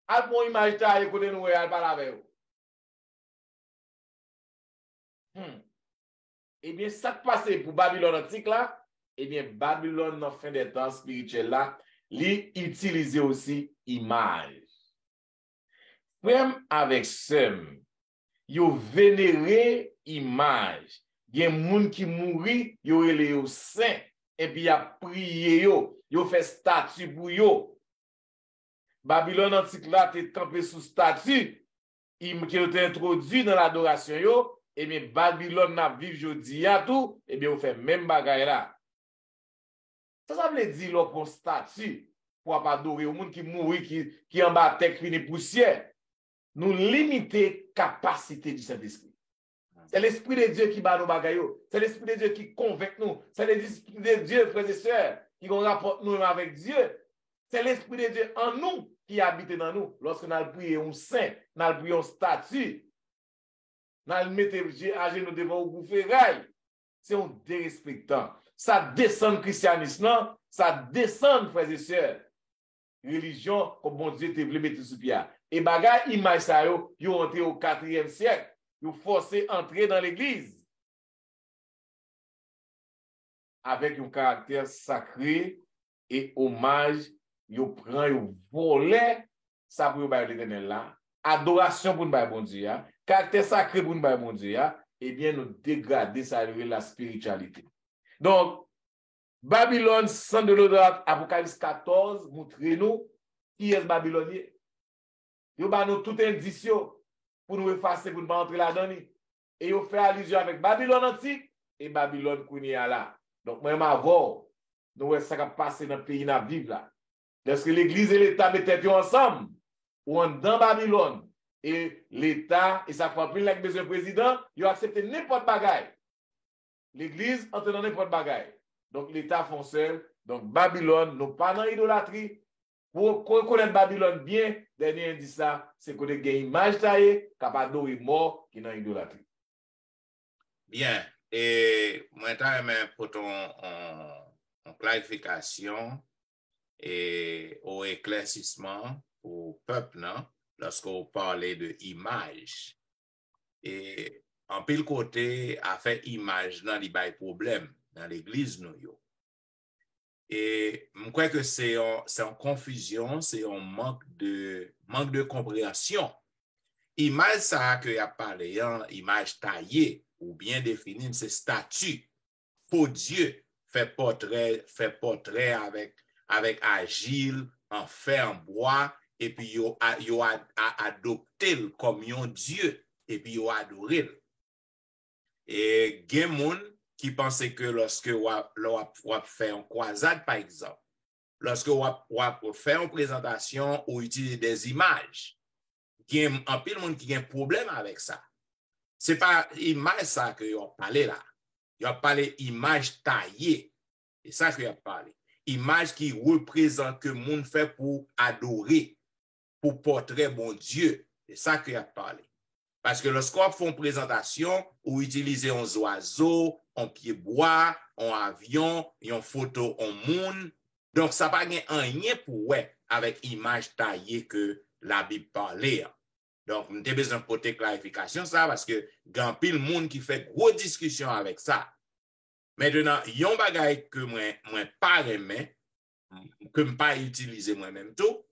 Al mon image ta écoutez nous et al parle avec vous. Eh bien, ça qui passe pour Babylone antique là, eh bien, Babylone dans fin des temps spirituels là, il utilise aussi image. Même avec Sem, yo vénéré image. Il y a des gens qui mourent, yo les saint, et puis il a prié yo fait statue pour yo. Babylone antique là, t'es campé sous statue, qui a introduit dans l'adoration yo. Et bien, Babylone n'a vive jodi à tout, et bien, on fait même bagaille là. Ça veut dire là qu'on statut pour pas adorer au monde qui mourit, qui en bas tête fini poussière. Nous limiter capacité du Saint-Esprit. C'est l'Esprit de Dieu qui bat nos bagailles. C'est l'Esprit de Dieu qui convainc nous. C'est l'Esprit de Dieu, frères et sœurs, qui rapporte nous avec Dieu. C'est l'Esprit de Dieu en nous qui habite dans nous. Lorsque nous allons prier un saint, nous allons prier un statut, nous allons mettre à genoux devant au goufferail. C'est un dérespectant. Ça descend le christianisme, non? Ça descend, frères et sœurs. Religion, comme bon Dieu te voulait mettre sous pied. Et bagay, image ça yo entré au 4e siècle. Yo forcé entrer dans l'église. Avec un caractère sacré et hommage, yo prend, yo volé, ça pour l'Éternel là. Adoration pour nous bon Dieu, caractère sacré pour nous bon Dieu, eh bien nous dégrader ça la spiritualité. Donc Babylone, sans de l'odeur, Apocalypse 14, montrez-nous qui est Babylonien. Yo ba nous tout indice pour nous effacer, pour nous pas entrer là-dedans. Et yo fait allusion avec Babylone antique et Babylone kounia là. Donc moi m'avons, nous ça qui passe dans le pays na vivre là. Lorsque l'église et l'État mettent ensemble, ou dans Babylone, et l'État, et ça fait plus avec besoin président, ils ont accepté n'importe bagaille. L'église entre dans n'importe bagaille. Donc l'État font seul. Donc Babylone, nous pas dans l'idolâtrie. Pour connaître Babylone bien, dernier indice ça, c'est qu'on a une image taillée, capable d'ouvrir mort qui est dans l'idolâtrie. Bien. Et maintenant, pour ton clarification et au éclaircissement au peuple, non? Lorsqu'on parlait de image. Et en pile côté, a fait image dans les bails problèmes dans l'église nous yo. Et je crois que c'est en confusion, c'est un manque de compréhension. Image ça que y a parlé, image taillée ou bien définie, c'est statue. Pour Dieu, fait portrait avec agile, en fer, en bois, et puis yo adopté comme un Dieu, et puis yo adoré. Et gen moun qui pensait que lorsque on fait une croisade, par exemple, lorsque on fait une présentation, on utilise des images, il y a un peu de monde qui a un problème avec ça. Ce n'est pas image ça que vous parlé là. Vous parlé image taillée. C'est ça que vous parlé. image qui représente que monde fait pour adorer, pour portrait bon Dieu. C'est ça qu'il a parlé. Parce que lorsqu'on fait une présentation, ou utiliser un oiseau, un pied bois, un avion, une photo en monde, donc ça n'a pas rien pour ouais avec image taillée que la Bible parlait. Donc, nous avons besoin de porter clarification ça parce que il y a pile monde qui fait grosse discussion avec ça. Maintenant, il y a un bagage que moi pas aimé, que je pas utiliser moi-même tout.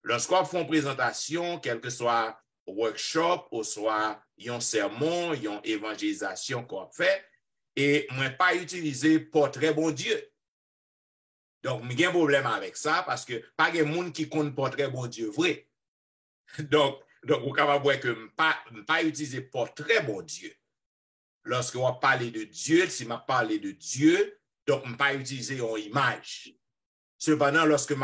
Lorsqu'on fait une présentation, quel que soit workshop ou soit un sermon, une évangélisation qu'on fait, et moi pas utiliser portrait bon Dieu. Donc, j'ai un problème avec ça parce que pas de monde qui compte portrait bon Dieu vrai. Donc, vous pouvez voir que je ne pas utiliser portrait bon Dieu. Lorsque on parle de Dieu, si je parle de Dieu, donc je ne pas utiliser une image. Cependant, lorsque je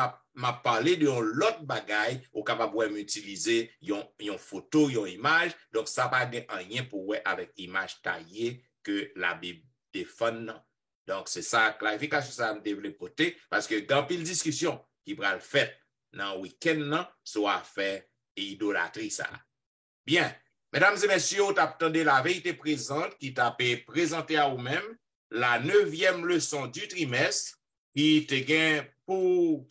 parle de l'autre bagaille, on peut utiliser une photo, une image. Donc, ça n'a pas rien pour voir avec image taillée que la Bible défend. Donc, c'est ça, clarification, ça me développer parce que dans pile discussion qui va le faire dans le week-end, soit fait idolâtrie ça. Bien, mesdames et messieurs, vous attendez la vérité présente qui t'a présenté à vous-même la 9e leçon du trimestre qui te gagne pour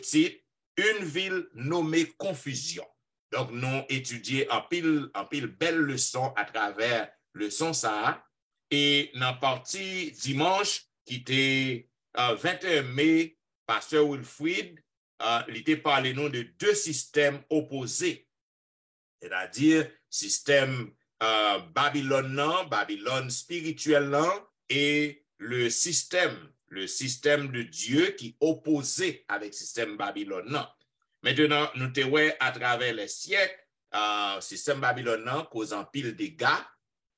titre une ville nommée confusion. Donc, nous étudions en pile belle leçon à travers leçon ça. Et dans la partie dimanche, qui était 21 mai, Pasteur Wilfrid, il était parlé nous de deux systèmes opposés. C'est-à-dire, système Babylone spirituel et le système de Dieu qui opposait avec le système Babylone. Maintenant, nous te voyons à travers les siècles, système Babylone cause un pile de dégâts.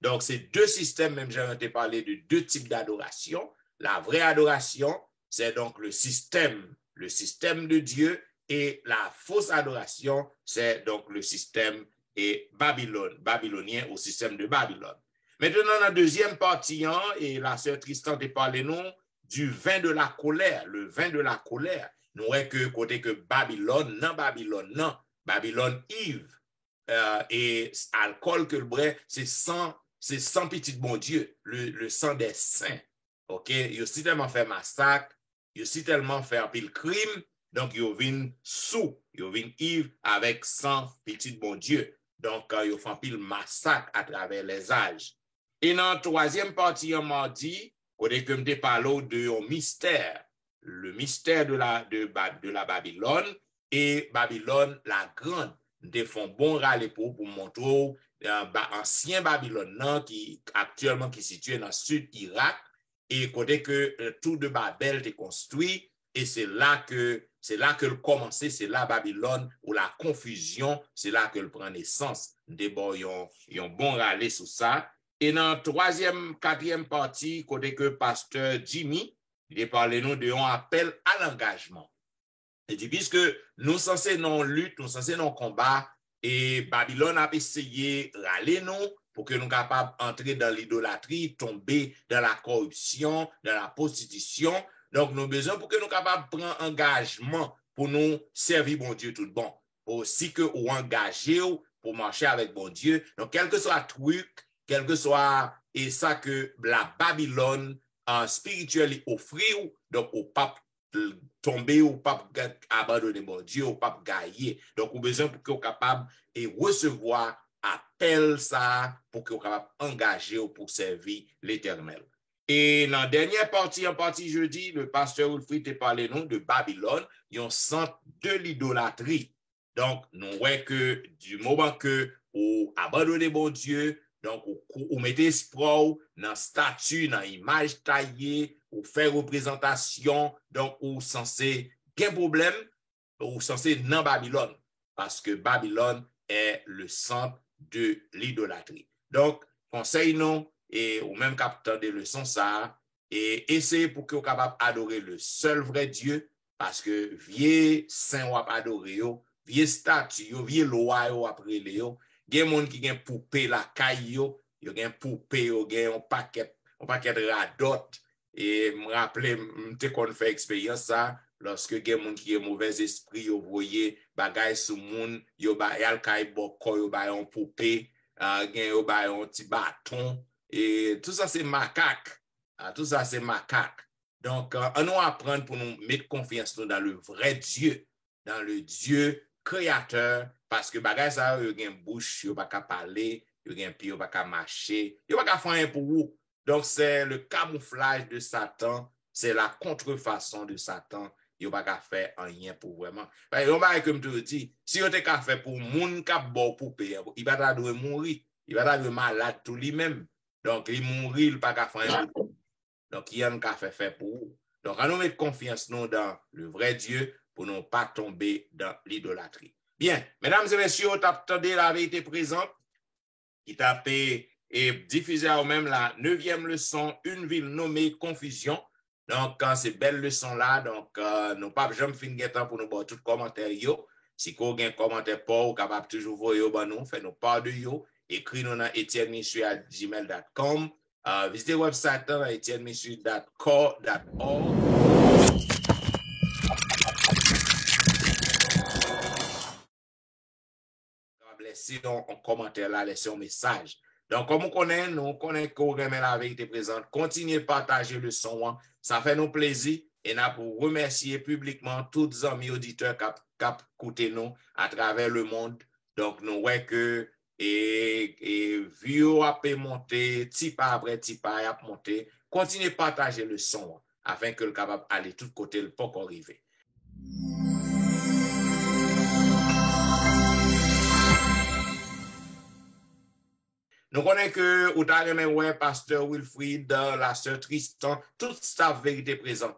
Donc, c'est deux systèmes, même j'ai parlé de deux types d'adoration. La vraie adoration, c'est donc le système de Dieu, et la fausse adoration, c'est donc le système babylonien au système de Babylone. Maintenant, dans la deuxième partie, et la sœur Tristan te parlé nous du vin de la colère, le vin de la colère. Nous voyons que côté que Babylone, Babylone Yves, et alcool que le bret, c'est sans petit bon Dieu, le sang des saints. OK, il aussi tellement fait massacre, il aussi tellement fait un pile crime, donc il vient sous, il vient ivre avec sang petit bon Dieu. Donc il fait un pile massacre à travers les âges. Et dans la troisième partie, on m'a dit, côté que me parlé de un mystère, le mystère de la Babylone, et Babylone la grande. Nous font bon râle pour montrer ancien Babylone qui actuellement qui est situé dans le sud Irak, et côté que tout de Babel est construit, et c'est là que le commencé, c'est là Babylone où la confusion, c'est là que le prend naissance. D'abord, ils ont bon râle sur ça. Et dans la troisième, quatrième partie, côté que pasteur Jimmy, il est parlé nous de un appel à l'engagement. Il dit, puisque nous sommes censés non lutte, nous sommes censés non combat, et Babylone a essayé de râler nous pour que nous soyons capables d'entrer dans l'idolâtrie, tomber dans la corruption, dans la prostitution. Donc, nous avons besoin pour que nous soyons capables de prendre engagement pour nous servir bon Dieu tout bon. Aussi que nous engager pour marcher avec bon Dieu. Donc, quel que soit le truc, quel que soit, et ça que la Babylone spirituelle offre, donc au pape tomber ou pas abandonner mon Dieu ou pas gagner. Donc, on a besoin pour qu'on soit capable de recevoir appel ça pour qu'on soit capable d'engager pour servir l'Éternel. Et dans la dernière partie, en partie jeudi, le pasteur Wilfrid a parlé nous de Babylone, il y a un centre de l'idolâtrie. Donc, nous voyons que du moment que vous abandonnez mon Dieu, donc vous mettez espoir dans statut, dans image taillée, ou faire représentation, donc ou censé qu'un problème, ou censé dans Babylone, parce que Babylone est le centre de l'idolâtrie. Donc, conseil non, et ou même capteur des leçons ça, et essayez pour que vous capable d'adorer le seul vrai Dieu, parce que vieux saint ou adorer, vieux statue, vieux loi ou après léo, il y a des gens qui ont poupée la caille, il y a poupée, il y a un paquet de radotes, Et me rappeler, m'te qu'on fait expérience ça, lorsque gen moun qui est mauvais esprit, yo voye bagay sou moun, yo ba yal kay boko, yo ba yon poupée, gen yo ba yon petit bâton, et tout ça c'est macaque. Tout ça c'est macaque. Donc, on nous apprendre pour nous mettre confiance dans le vrai Dieu, dans le Dieu créateur, parce que bagay ça, yo gen bouche, yo pas ka parler, yo gen pied, yo pas ka marcher, yo pas ka faire rien pour vous. Donc, c'est le camouflage de Satan, c'est la contrefaçon de Satan. Yo pas ka faire rien pour vraiment. Yon ba comme tu dis, si yo te ka fait pour moun ka bo poupée, il va ta doit mourir, il va ta doit malade tout lui-même. Donc, il mourir, il pas ka faire rien. Donc, il y a un ka fait pour vous. Donc, on nous met confiance nous dans le vrai Dieu pour ne pas tomber dans l'idolâtrie. Bien, mesdames et messieurs, on t'attendait la vérité présente qui t'a fait et diffusé à vous-même la 9e leçon, une ville nommée Confusion. Donc, ces belles leçons-là, donc, nous pas jamais fin temps pour nous voir tout commentaire yo. Si vous avez un commentaire pour, vous capable toujours voir yo, ben nous, fait nous part de yo. Écris-nous dans etienneministry@gmail.com. Visitez le website dans etienneministry.co.org. Laissez un commentaire là, laissez un message. Donc, comme nous connaissons que vous aimez la vérité présente, continuez à partager le son. Ça fait nous plaisir et nous pour remercier publiquement tous les amis auditeurs qui écoutent nous à travers le monde. Donc, nous voyons que view a monter, petit pas après petit pas a monter. Continuez à partager le son afin que le capable aller tout côté le pas arriver. Nous connaissons que vous avez pasteur Wilfried, la sœur Tristan, toute staff vérité présente.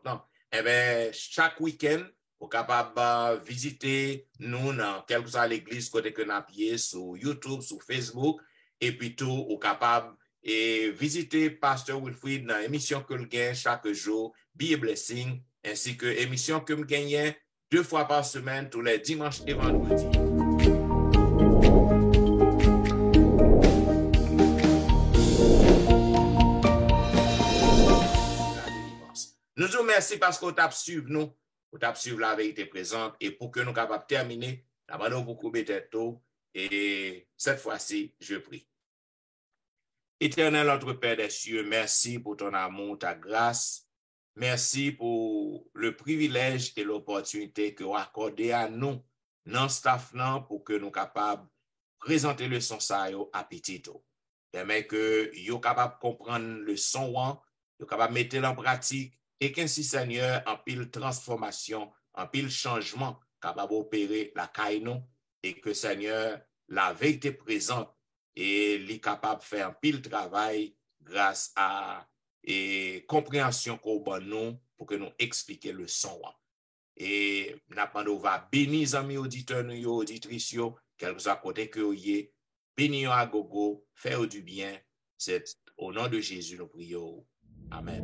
Eh bien, chaque week-end, vous êtes capable de visiter nous dans quelle que soit l'église côté que nous avons sur YouTube, sur Facebook, et puis tout, vous êtes capable de visiter pasteur Wilfried dans l'émission que nous gagnons chaque jour, Be a Blessing, ainsi que l'émission que nous gagnons 2 fois par semaine, tous les dimanches et vendredis. Nous vous remercions parce que vous avez suivi nous, vous avez suivi la vérité présente et pour que nous capables de terminer, nous vous couper tête tôt et cette fois-ci, je prie. Éternel notre Père des cieux, merci pour ton amour, ta grâce. Merci pour le privilège et l'opportunité que vous accordez à nous, dans staff pour que nous capables de présenter le son ça à petit. Permet que vous capables de comprendre le son, vous capables de mettre en pratique. Et qu'ainsi, Seigneur, en pile transformation, en pile changement, capable d'opérer la caïno, et que, Seigneur, la vérité présente et les capable de faire un pile travail grâce à et compréhension qu'on a nous pour que nous expliquions le son. Et nous va bénir les amis auditeurs, nous auditrices, quel que soit côté que vous y bénir à gogo, faire du bien. C'est au nom de Jésus nous prions. Amen.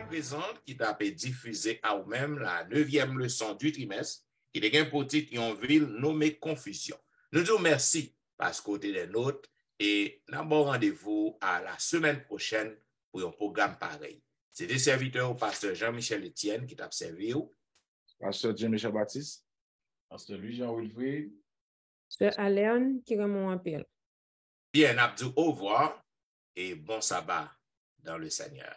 Présente qui t'a diffusé à vous-même la 9e leçon du trimestre qui est un petit une ville nommée Confusion. Nous disons merci parce que côté des nôtres et nous avons rendez-vous à la semaine prochaine pour un programme pareil. C'est des serviteurs au pasteur Jean-Michel Etienne qui t'a servi. Pasteur Jean-Michel Baptiste. Pasteur Louis-Jean Wilfried. Sœur Alain qui rend mon appel. Bien, nous disons au revoir et bon sabbat dans le Seigneur.